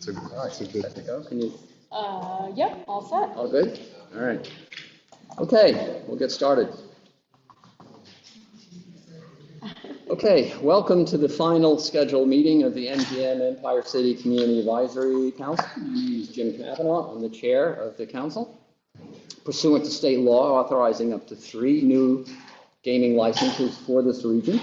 It's a good Set to go. Can you? Yep, all set. All good? All right. Okay, we'll get started. Okay, welcome to the final scheduled meeting of the MGM Empire City Community Advisory Council. My name is Jim Cavanaugh. I'm the chair of the council. Pursuant to state law authorizing up to 3 new gaming licenses for this region,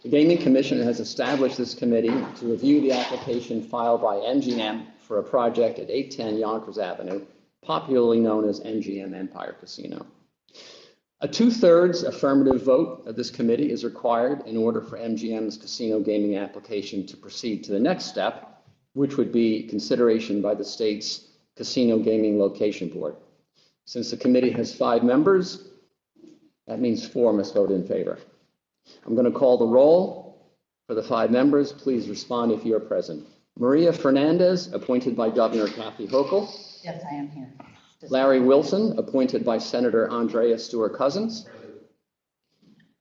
the Gaming Commission has established this committee to review the application filed by MGM for a project at 810 Yonkers Avenue, popularly known as MGM Empire Casino. A 2/3 affirmative vote of this committee is required in order for MGM's casino gaming application to proceed to the next step, which would be consideration by the state's Casino Gaming Location Board. Since the committee has 5 members, that means 4 must vote in favor. I'm going to call the roll for the 5 members. Please respond if you are present. Maria Fernandez, appointed by Governor Kathy Hochul. Yes, I am here. Larry Wilson, appointed by Senator Andrea Stewart Cousins.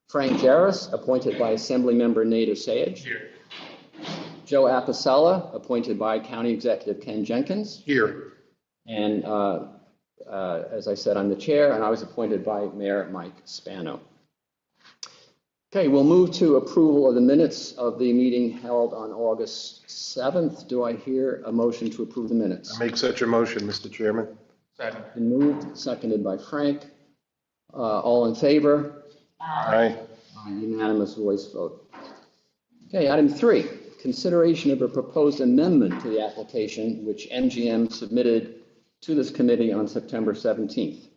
Frank Jarris, appointed by Assemblymember Nader Sayegh. Here. Joe Apicella, appointed by County Executive Ken Jenkins. Here. And as I said, I'm the chair, and I was appointed by Mayor Mike Spano. Okay, we'll move to approval of the minutes of the meeting held on August 7th. Do I hear a motion to approve the minutes? I make such a motion, Mr. Chairman. Second. Been moved, seconded by Frank. All in favor? Aye. Unanimous voice vote. Okay, item 3, consideration of a proposed amendment to the application which MGM submitted to this committee on September 17th.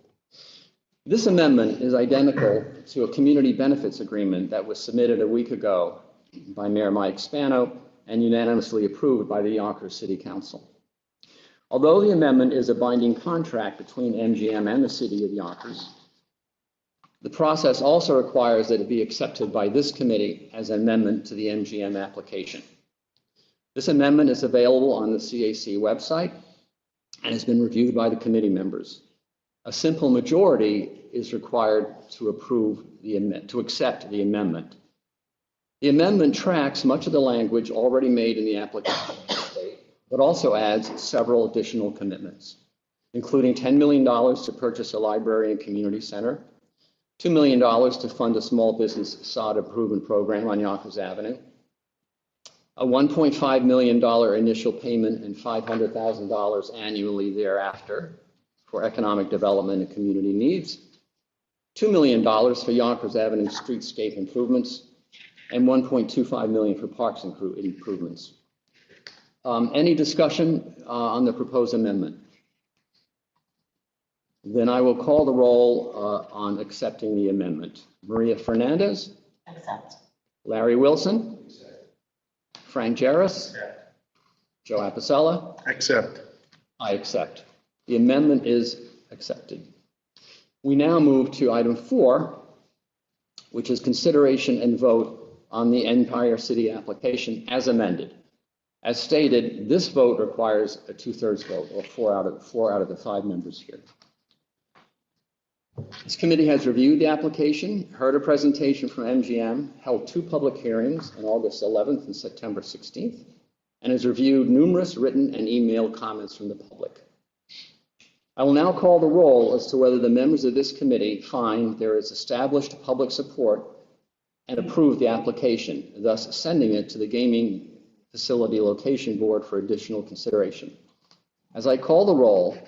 This amendment is identical to a community benefits agreement that was submitted a week ago by Mayor Mike Spano and unanimously approved by the Yonkers City Council. Although the amendment is a binding contract between MGM and the City of Yonkers, the process also requires that it be accepted by this committee as an amendment to the MGM application. This amendment is available on the CAC website and has been reviewed by the committee members. A simple majority is required to accept the amendment. The amendment tracks much of the language already made in the application, but also adds several additional commitments, including $10 million to purchase a library and community center, $2 million to fund a small business sod improvement program on Yonkers Avenue, a $1.5 million initial payment and $500,000 annually thereafter for economic development and community needs, $2 million for Yonkers Avenue streetscape improvements, and $1.25 million for parks improvements. Any discussion on the proposed amendment? Then I will call the roll on accepting the amendment. Maria Fernandez? Accept. Larry Wilson? Frank Jarris? Joe Apicella? Accept. I accept. The amendment is accepted. We now move to item 4, which is consideration and vote on the Empire City application as amended. As stated, this vote requires a 2/3 vote, or 4 out of the 5 members here. This committee has reviewed the application, heard a presentation from MGM, held 2 public hearings on August 11th and September 16th, and has reviewed numerous written and emailed comments from the public. I will now call the roll as to whether the members of this committee find there is established public support and approve the application, thus sending it to the Gaming Facility Location Board for additional consideration. As I call the roll,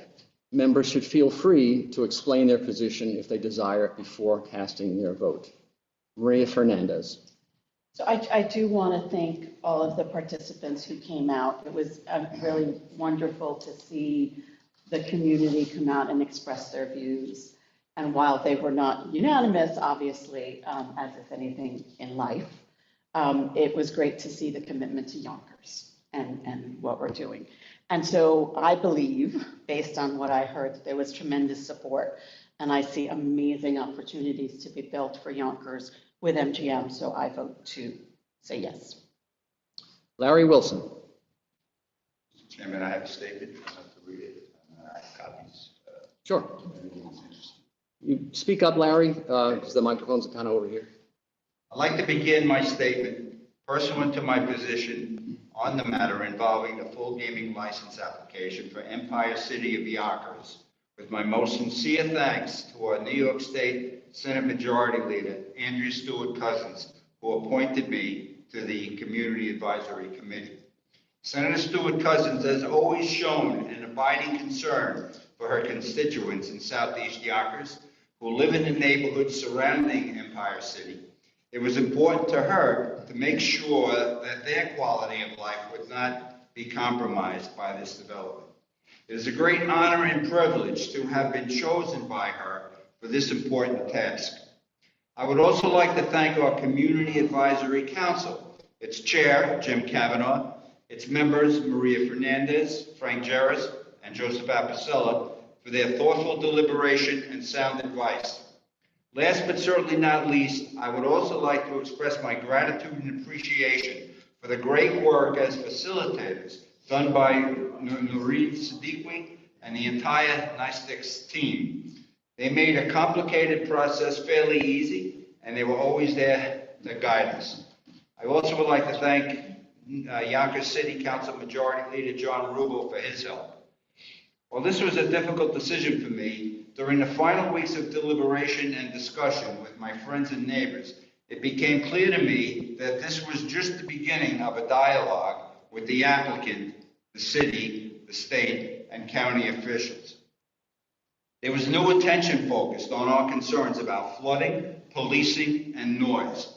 members should feel free to explain their position if they desire before casting their vote. Maria Fernandez. So I do want to thank all of the participants who came out. It was really wonderful to see the community come out and express their views. And while they were not unanimous, obviously, as if anything in life, it was great to see the commitment to Yonkers and what we're doing. And so I believe, based on what I heard, that there was tremendous support. And I see amazing opportunities to be built for Yonkers with MGM. So I vote to say yes. Larry Wilson. Mr. Chairman, I have a statement. I have to read it. I have copies. Sure. If anyone's interested. You speak up, Larry, because the microphones are kind of over here. I'd like to begin my statement pursuant to my position on the matter involving the full gaming license application for Empire City of Yonkers with my most sincere thanks to our New York State Senate Majority Leader, Andrea Stewart Cousins, who appointed me to the Community Advisory Committee. Senator Stewart Cousins has always shown an abiding concern for her constituents in Southeast Yonkers who live in the neighborhoods surrounding Empire City. It was important to her to make sure that their quality of life would not be compromised by this development. It is a great honor and privilege to have been chosen by her for this important task. I would also like to thank our Community Advisory Council, its chair, Jim Kavanaugh, its members, Maria Fernandez, Frank Jarris, and Joseph Apicella, for their thoughtful deliberation and sound advice. Last but certainly not least, I would also like to express my gratitude and appreciation for the great work as facilitators done by Nourid Siddiqui and the entire NISTICS team. They made a complicated process fairly easy, and they were always there to guide us. I also would like to thank Yonkers City Council Majority Leader John Rubel for his help. While this was a difficult decision for me, during the final weeks of deliberation and discussion with my friends and neighbors, it became clear to me that this was just the beginning of a dialogue with the applicant, the city, the state, and county officials. There was new attention focused on our concerns about flooding, policing, and noise.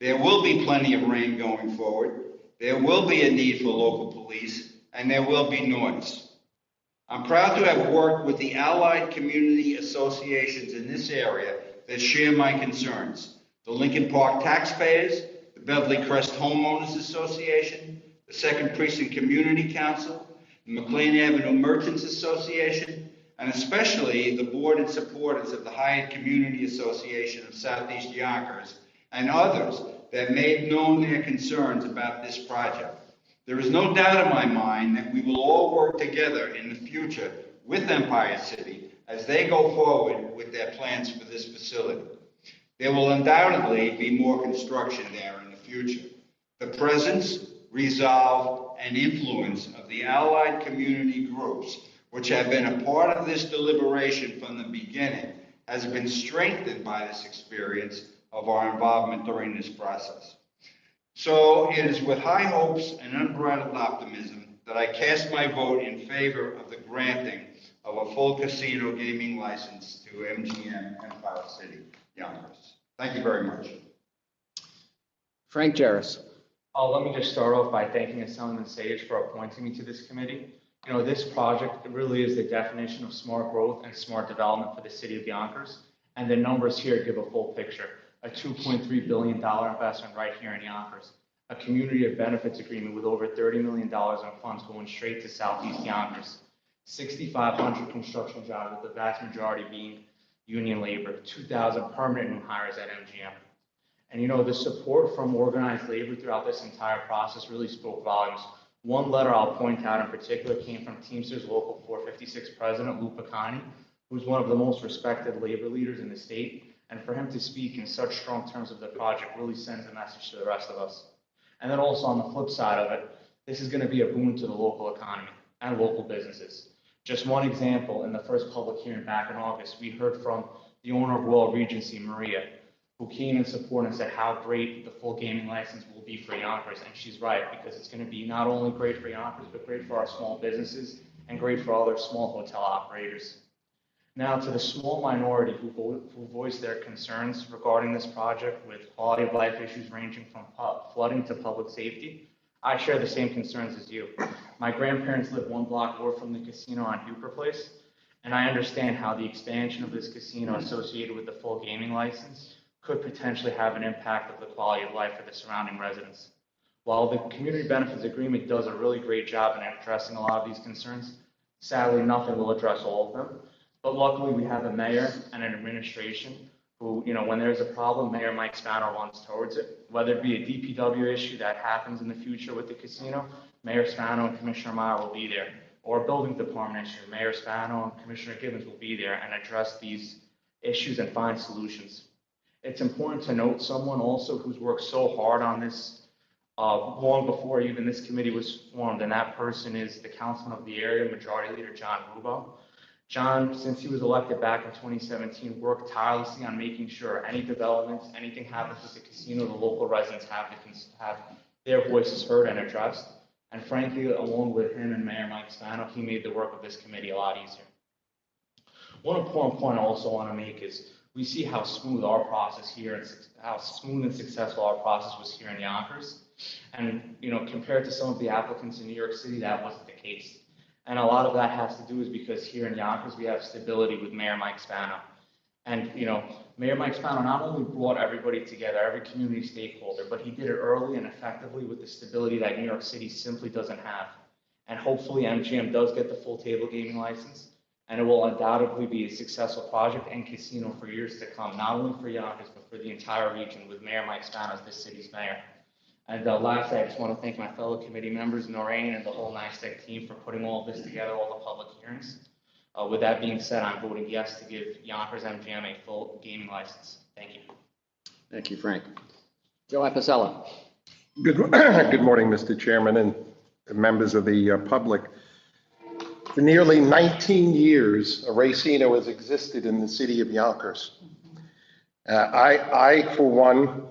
There will be plenty of rain going forward. There will be a need for local police, and there will be noise. I'm proud to have worked with the allied community associations in this area that share my concerns. The Lincoln Park Taxpayers, the Beverly Crest Homeowners Association, the Second Precinct Community Council, the McLean Avenue Merchants Association, and especially the board and supporters of the Hyatt Community Association of Southeast Yonkers and others that made known their concerns about this project. There is no doubt in my mind that we will all work together in the future with Empire City as they go forward with their plans for this facility. There will undoubtedly be more construction there in the future. The presence, resolve, and influence of the allied community groups, which have been a part of this deliberation from the beginning, has been strengthened by this experience of our involvement during this process. So it is with high hopes and unbridled optimism that I cast my vote in favor of the granting of a full casino gaming license to MGM Empire City Yonkers. Thank you very much. Frank Jarris. Let me just start off by thanking Assemblyman Sage for appointing me to this committee. You know, this project really is the definition of smart growth and smart development for the city of Yonkers. And the numbers here give a full picture. A $2.3 billion investment right here in Yonkers, a community of benefits agreement with over $30 million in funds going straight to Southeast Yonkers, 6,500 construction jobs, with the vast majority being union labor, 2,000 permanent new hires at MGM. And you know, the support from organized labor throughout this entire process really spoke volumes. One letter I'll point out in particular came from Teamsters Local 456 President Lou Picani, who's one of the most respected labor leaders in the state. And for him to speak in such strong terms of the project really sends a message to the rest of us. And then also on the flip side of it, this is going to be a boon to the local economy and local businesses. Just one example, in the first public hearing back in August, we heard from the owner of Royal Regency, Maria, who came in support and said how great the full gaming license will be for Yonkers. And she's right, because it's going to be not only great for Yonkers, but great for our small businesses and great for other small hotel operators. Now, to the small minority who voiced their concerns regarding this project with quality of life issues ranging from flooding to public safety, I share the same concerns as you. My grandparents live 1 block over from the casino on Hooper Place, and I understand how the expansion of this casino associated with the full gaming license could potentially have an impact of the quality of life for the surrounding residents. While the Community Benefits Agreement does a really great job in addressing a lot of these concerns, sadly, nothing will address all of them. But luckily, we have a mayor and an administration who, when there's a problem, Mayor Mike Spano runs towards it. Whether it be a DPW issue that happens in the future with the casino, Mayor Spano and Commissioner Meyer will be there. Or a building department issue, Mayor Spano and Commissioner Gibbons will be there and address these issues and find solutions. It's important to note someone also who's worked so hard on this long before even this committee was formed, and that person is the councilman of the area, Majority Leader John Rubo. John, since he was elected back in 2017, worked tirelessly on making sure any developments, anything happens with the casino, the local residents have their voices heard and addressed. And frankly, along with him and Mayor Mike Spano, he made the work of this committee a lot easier. One important point I also want to make is we see how smooth our process here and how smooth and successful our process was here in Yonkers. And, compared to some of the applicants in New York City, that wasn't the case. And a lot of that has to do is because here in Yonkers, we have stability with Mayor Mike Spano. And, Mayor Mike Spano not only brought everybody together, every community stakeholder, but he did it early and effectively with the stability that New York City simply doesn't have. And hopefully MGM does get the full table gaming license, and it will undoubtedly be a successful project and casino for years to come, not only for Yonkers, but for the entire region with Mayor Mike Spano as this city's mayor. And lastly, I just want to thank my fellow committee members, Noreen and the whole NISTEC team for putting all of this together, all the public hearings. With that being said, I'm voting yes to give Yonkers MGM a full gaming license. Thank you. Thank you, Frank. Joe Apicella. Good morning, Mr. Chairman and members of the public. For nearly 19 years, a racino has existed in the city of Yonkers. I, for one,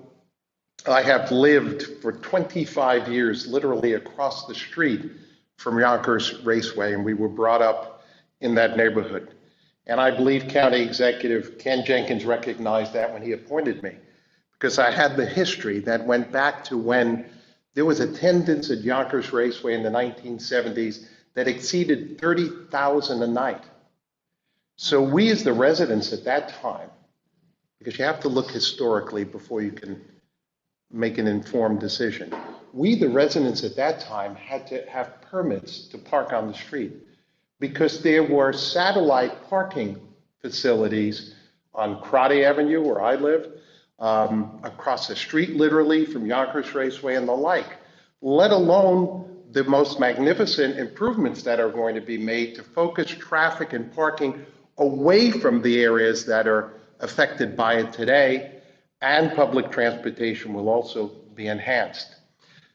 I have lived for 25 years, literally across the street from Yonkers Raceway, and we were brought up in that neighborhood. And I believe County Executive Ken Jenkins recognized that when he appointed me, because I had the history that went back to when there was attendance at Yonkers Raceway in the 1970s that exceeded 30,000 a night. So we as the residents at that time, because you have to look historically before you can make an informed decision. We, the residents at that time, had to have permits to park on the street because there were satellite parking facilities on Crotty Avenue, where I live, across the street, literally, from Yonkers Raceway and the like, let alone the most magnificent improvements that are going to be made to focus traffic and parking away from the areas that are affected by it today, and public transportation will also be enhanced.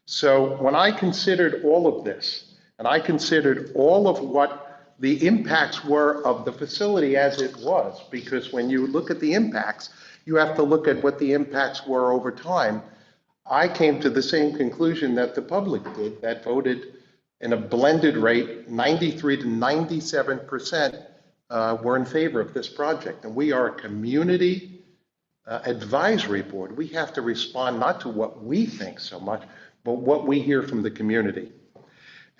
So when I considered all of this, and I considered all of what the impacts were of the facility as it was, because when you look at the impacts, you have to look at what the impacts were over time, I came to the same conclusion that the public did, that voted in a blended rate, 93 to 97% were in favor of this project. And we are a community advisory board. We have to respond not to what we think so much, but what we hear from the community.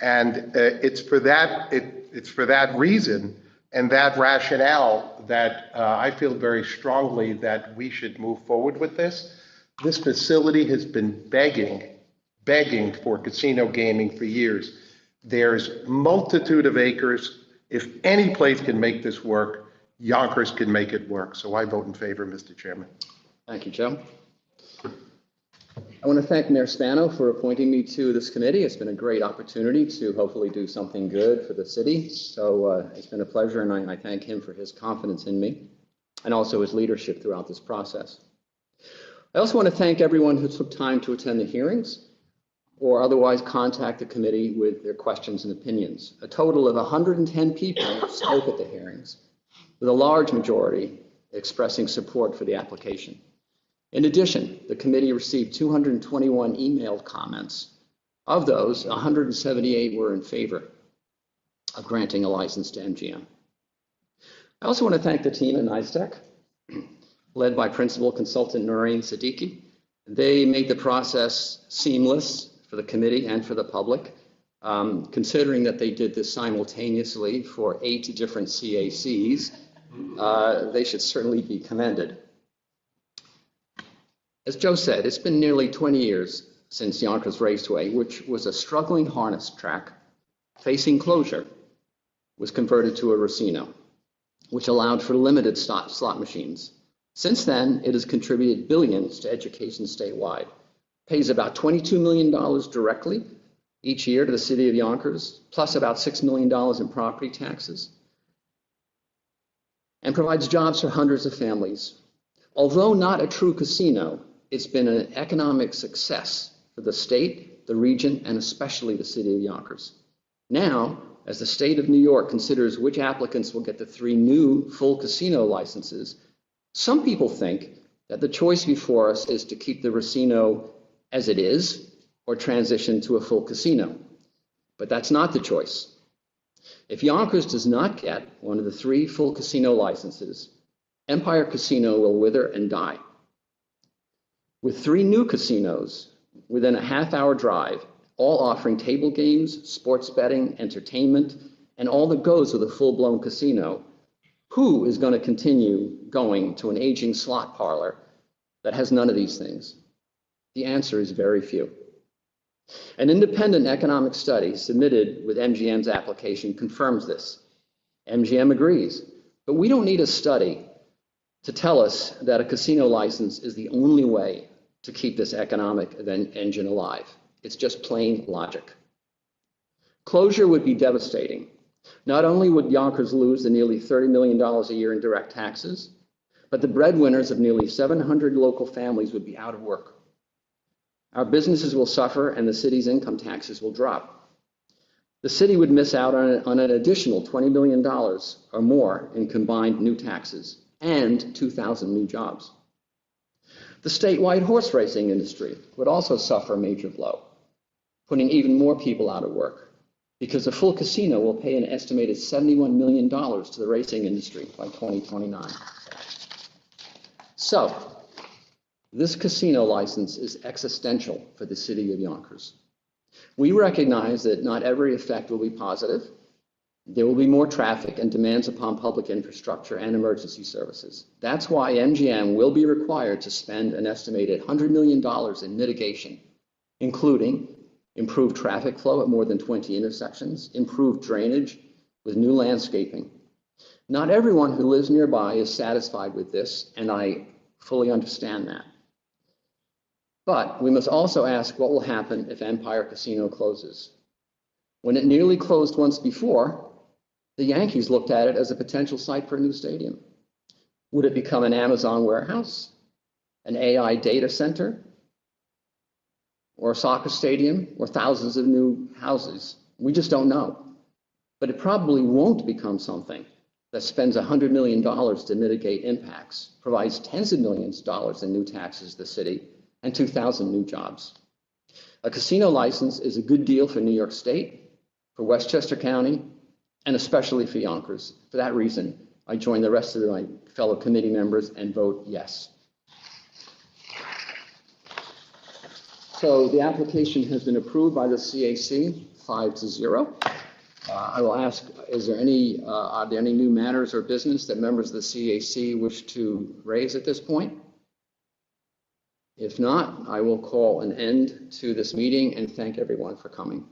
And it's for that reason and that rationale that I feel very strongly that we should move forward with this. This facility has been begging for casino gaming for years. There's multitude of acres. If any place can make this work, Yonkers can make it work. So I vote in favor, Mr. Chairman. Thank you, Joe. I want to thank Mayor Spano for appointing me to this committee. It's been a great opportunity to hopefully do something good for the city. So it's been a pleasure, and I thank him for his confidence in me and also his leadership throughout this process. I also want to thank everyone who took time to attend the hearings or otherwise contact the committee with their questions and opinions. A total of 110 people spoke at the hearings, with a large majority expressing support for the application. In addition, the committee received 221 emailed comments. Of those, 178 were in favor of granting a license to MGM. I also want to thank the team at NISTEC, led by Principal Consultant Noreen Siddiqui. They made the process seamless for the committee and for the public. Considering that they did this simultaneously for 8 different CACs, they should certainly be commended. As Joe said, it's been nearly 20 years since Yonkers Raceway, which was a struggling harness track facing closure, was converted to a casino, which allowed for limited slot machines. Since then, it has contributed billions to education statewide, pays about $22 million directly each year to the city of Yonkers, plus about $6 million in property taxes, and provides jobs for hundreds of families. Although not a true casino, it's been an economic success for the state, the region, and especially the city of Yonkers. Now, as the state of New York considers which applicants will get the 3 new full casino licenses, some people think that the choice before us is to keep the casino as it is or transition to a full casino. But that's not the choice. If Yonkers does not get one of the 3 full casino licenses, Empire Casino will wither and die. With 3 new casinos within a half-hour drive, all offering table games, sports betting, entertainment, and all that goes with a full-blown casino, who is going to continue going to an aging slot parlor that has none of these things? The answer is very few. An independent economic study submitted with MGM's application confirms this. MGM agrees, but we don't need a study to tell us that a casino license is the only way to keep this economic engine alive. It's just plain logic. Closure would be devastating. Not only would Yonkers lose the nearly $30 million a year in direct taxes, but the breadwinners of nearly 700 local families would be out of work. Our businesses will suffer and the city's income taxes will drop. The city would miss out on an additional $20 million or more in combined new taxes and 2,000 new jobs. The statewide horse racing industry would also suffer a major blow, putting even more people out of work, because a full casino will pay an estimated $71 million to the racing industry by 2029. So, this casino license is existential for the city of Yonkers. We recognize that not every effect will be positive. There will be more traffic and demands upon public infrastructure and emergency services. That's why MGM will be required to spend an estimated $100 million in mitigation, including improved traffic flow at more than 20 intersections, improved drainage with new landscaping. Not everyone who lives nearby is satisfied with this, and I fully understand that. But we must also ask what will happen if Empire Casino closes. When it nearly closed once before, the Yankees looked at it as a potential site for a new stadium. Would it become an Amazon warehouse, an AI data center, or a soccer stadium, or thousands of new houses? We just don't know. But it probably won't become something that spends $100 million to mitigate impacts, provides tens of millions of dollars in new taxes to the city, and 2,000 new jobs. A casino license is a good deal for New York State, for Westchester County, and especially for Yonkers. For that reason, I join the rest of my fellow committee members and vote yes. So the application has been approved by the CAC 5-0. I will ask, are there any new matters or business that members of the CAC wish to raise at this point? If not, I will call an end to this meeting and thank everyone for coming.